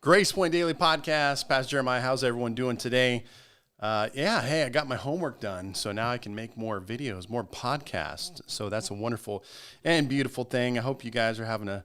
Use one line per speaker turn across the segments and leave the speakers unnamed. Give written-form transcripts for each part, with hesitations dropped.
Grace Point Daily Podcast. Pastor Jeremiah, how's everyone doing today? Hey, I got my homework done, so now I can make more videos, more podcasts. So that's a wonderful and beautiful thing. I hope you guys are having a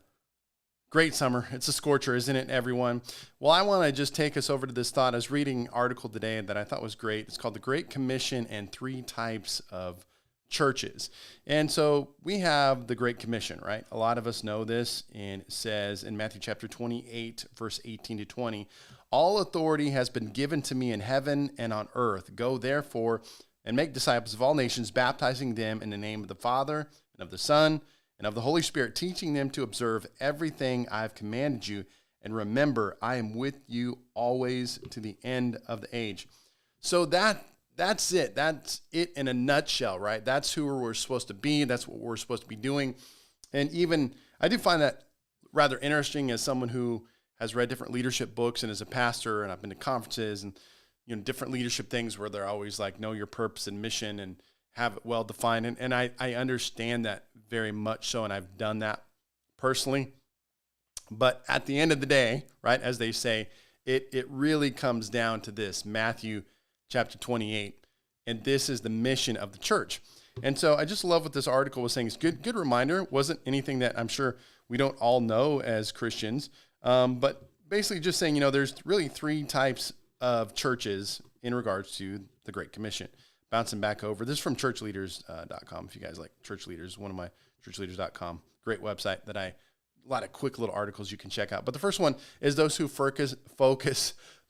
great summer. It's a scorcher, isn't it, everyone? Well, I want to just take us over to this thought. I was reading an article today that I thought was great. It's called The Great Commission and Three Types of Churches. And so we have the Great Commission, right? A lot of us know this, and it says in Matthew chapter 28, verse 18 to 20, all authority has been given to me in heaven and on earth. Go therefore and make disciples of all nations, baptizing them in the name of the Father and of the Son and of the Holy Spirit, teaching them to observe everything I have commanded you. And remember, I am with you always to the end of the age. So that's it. That's it in a nutshell, right? That's who we're supposed to be. That's what we're supposed to be doing. And even, I do find that rather interesting as someone who has read different leadership books and as a pastor, and I've been to conferences and, different leadership things where they're always like, know your purpose and mission and have it well defined. And I understand that very much so, and I've done that personally. But at the end of the day, right, as they say, it really comes down to this, Matthew chapter 28, and this is the mission of the church. And so I just love what this article was saying. It's good reminder. It wasn't anything that I'm sure we don't all know as Christians, but basically just saying, there's really three types of churches in regards to the Great Commission. Bouncing back over, this is from churchleaders.com. If you guys like Church Leaders, one of my churchleaders.com, great website that a lot of quick little articles you can check out. But the first one is those who focus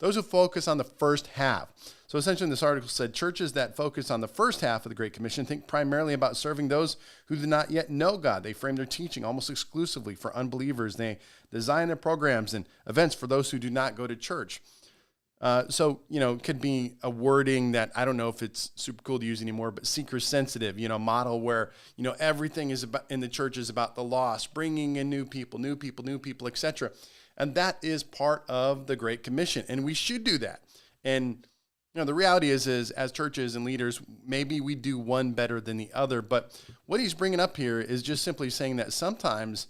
on the first half. So essentially this article said churches that focus on the first half of the Great Commission think primarily about serving those who do not yet know God. They frame their teaching almost exclusively for unbelievers. They design their programs and events for those who do not go to church. It could be a wording that I don't know if it's super cool to use anymore, but seeker sensitive, model where, everything is about in the church is about the lost, bringing in new people, etc. And that is part of the Great Commission. And we should do that. And, the reality is as churches and leaders, maybe we do one better than the other. But what he's bringing up here is just simply saying that sometimes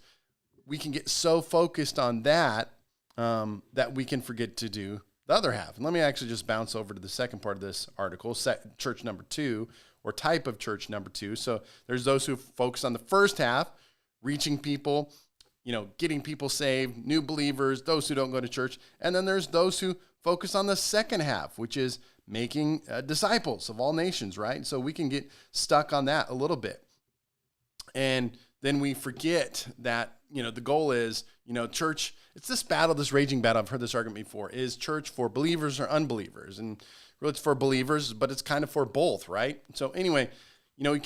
we can get so focused on that, that we can forget to do the other half. And let me actually just bounce over to the second part of this article, church number 2, or type of church number 2. So there's those who focus on the first half, reaching people, getting people saved, new believers, those who don't go to church. And then there's those who focus on the second half, which is making disciples of all nations, right? So we can get stuck on that a little bit. And then we forget that, the goal is, church, it's this battle, this raging battle. I've heard this argument before. Is church for believers or unbelievers? And really it's for believers, but it's kind of for both, right? So anyway, you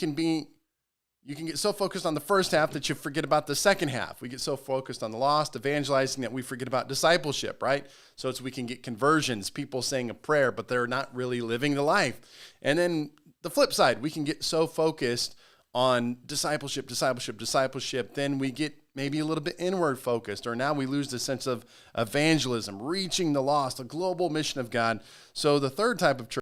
can get so focused on the first half that you forget about the second half. We get so focused on the lost, evangelizing, that we forget about discipleship, right? So we can get conversions, people saying a prayer, but they're not really living the life. And then the flip side, we can get so focused on discipleship, then we get maybe a little bit inward focused, or now we lose the sense of evangelism, reaching the lost, the global mission of God. So the third type of church